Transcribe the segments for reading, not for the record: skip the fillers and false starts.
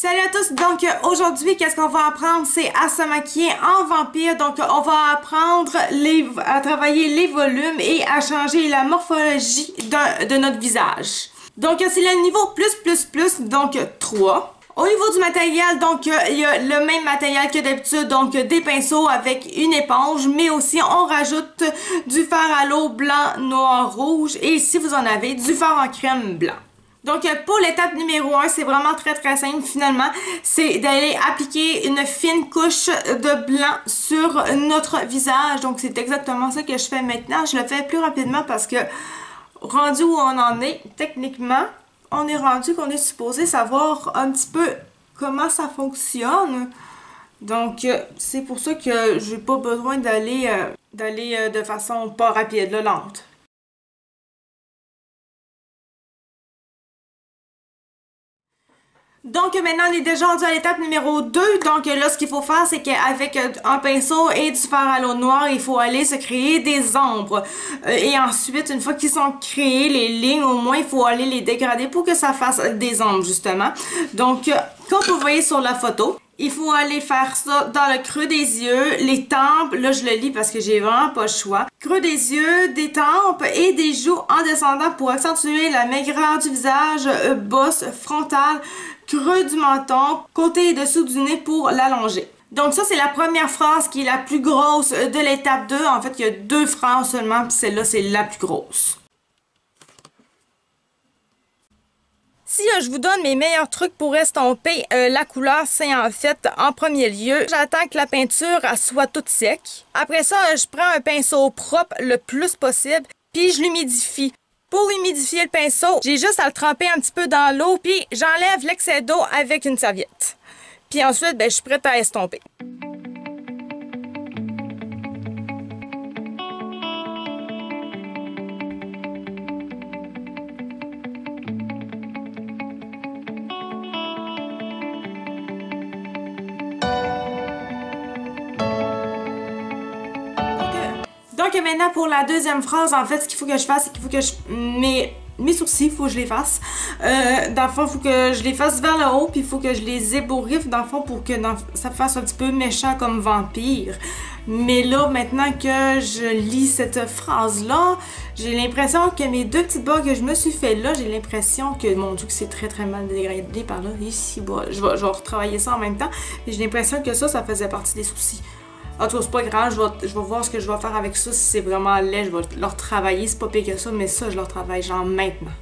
Salut à tous, donc aujourd'hui qu'est-ce qu'on va apprendre, c'est à se maquiller en vampire. Donc on va apprendre à travailler les volumes et à changer la morphologie de notre visage. Donc c'est le niveau plus, donc 3. Au niveau du matériel, donc il y a le même matériel que d'habitude, donc des pinceaux avec une éponge, mais aussi on rajoute du fard à l'eau blanc, noir, rouge et si vous en avez, du fard en crème blanc. Donc pour l'étape numéro 1, c'est vraiment très simple finalement, c'est d'aller appliquer une fine couche de blanc sur notre visage. Donc c'est exactement ça que je fais maintenant. Je le fais plus rapidement parce que rendu où on en est, techniquement, on est rendu qu'on est supposé savoir un petit peu comment ça fonctionne. Donc c'est pour ça que j'ai pas besoin d'aller de façon pas rapide, là, lente. Donc maintenant on est déjà rendu à l'étape numéro 2. Donc là ce qu'il faut faire c'est qu'avec un pinceau et du fard à l'eau noire il faut aller se créer des ombres. Et ensuite une fois qu'ils sont créés les lignes au moins il faut aller les dégrader pour que ça fasse des ombres justement. Donc comme vous voyez sur la photo, il faut aller faire ça dans le creux des yeux, les tempes, là je le lis parce que j'ai vraiment pas le choix. Creux des yeux, des tempes et des joues en descendant pour accentuer la maigreur du visage, bosse, frontale, creux du menton, côté et dessous du nez pour l'allonger. Donc ça c'est la première phrase qui est la plus grosse de l'étape 2. En fait il y a 2 phrases seulement puis celle-là c'est la plus grosse. Si je vous donne mes meilleurs trucs pour estomper la couleur, c'est en fait en premier lieu, j'attends que la peinture soit toute sec. Après ça, je prends un pinceau propre le plus possible, puis je l'humidifie. Pour humidifier le pinceau, j'ai juste à le tremper un petit peu dans l'eau, puis j'enlève l'excès d'eau avec une serviette. Puis ensuite, je suis prête à estomper. Donc maintenant pour la deuxième phrase, en fait ce qu'il faut que je fasse, c'est qu'il faut que mes sourcils, il faut que je les fasse. Dans le fond, il faut que je les fasse vers le haut, puis il faut que je les ébouriffe dans le fond pour que ça fasse un petit peu méchant comme vampire. Mais là, maintenant que je lis cette phrase-là, j'ai l'impression que mes 2 petites barres que je me suis fait là, j'ai l'impression que, mon Dieu, que c'est très mal dégradé par là. Ici, je vais retravailler ça en même temps. Et j'ai l'impression que ça faisait partie des soucis. En tout cas, c'est pas grave, je vais voir ce que je vais faire avec ça. Si c'est vraiment laid, je vais le retravailler. C'est pas pire que ça, mais ça, je le retravaille genre maintenant.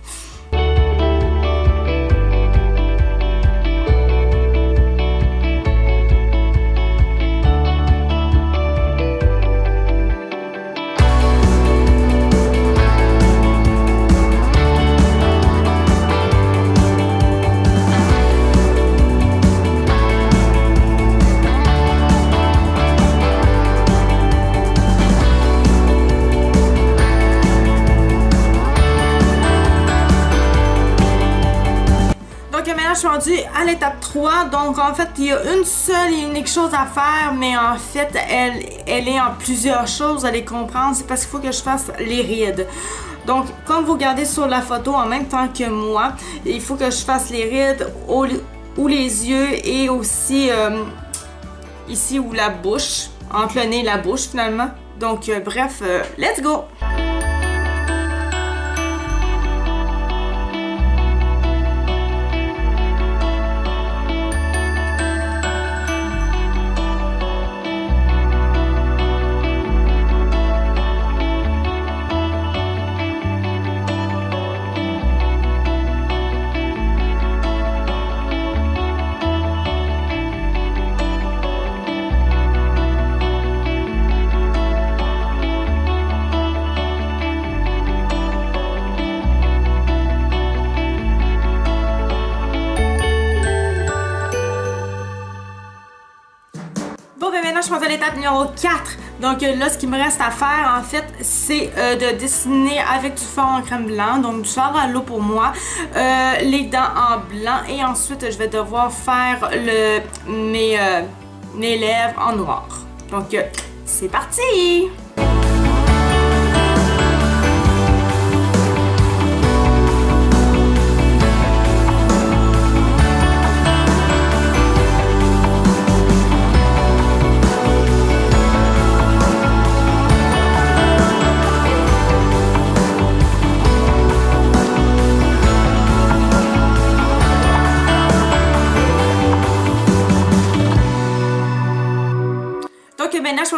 Je suis rendue à l'étape 3, donc en fait il y a une seule et unique chose à faire, mais en fait elle est en plusieurs choses, allez comprendre, c'est parce qu'il faut que je fasse les rides. Donc comme vous regardez sur la photo en même temps que moi, il faut que je fasse les rides ou les yeux et aussi ici où la bouche, entre le nez et la bouche finalement. Donc bref, let's go! Maintenant, je suis à l'étape numéro 4. Donc là, ce qu'il me reste à faire, en fait, c'est de dessiner avec du fard en crème blanc, donc du fard à l'eau pour moi, les dents en blanc, et ensuite, je vais devoir faire mes lèvres en noir. Donc, c'est parti!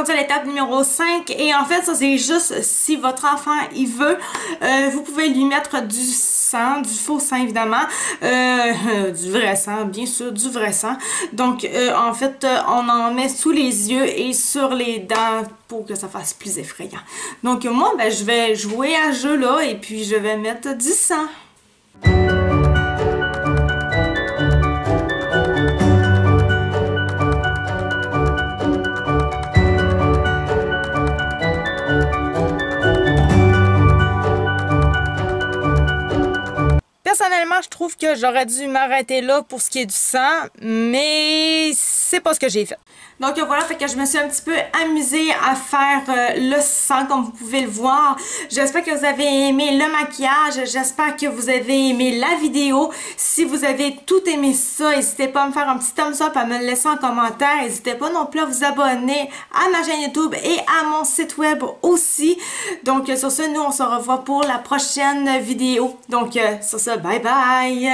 rendu à l'étape numéro 5 et en fait ça c'est juste si votre enfant il veut, vous pouvez lui mettre du sang, du faux sang évidemment, du vrai sang, bien sûr, du vrai sang. Donc en fait on en met sous les yeux et sur les dents pour que ça fasse plus effrayant. Donc moi ben je vais jouer à ce jeu là et puis je vais mettre du sang. Personnellement, je trouve que j'aurais dû m'arrêter là pour ce qui est du sang, mais c'est pas ce que j'ai fait. Donc voilà, fait que je me suis un petit peu amusée à faire le sang comme vous pouvez le voir. J'espère que vous avez aimé le maquillage, j'espère que vous avez aimé la vidéo. Si vous avez tout aimé ça, n'hésitez pas à me faire un petit thumbs up, à me le laisser en commentaire. N'hésitez pas non plus à vous abonner à ma chaîne YouTube et à mon site web aussi. Donc sur ce, nous on se revoit pour la prochaine vidéo. Donc sur ce, bye bye!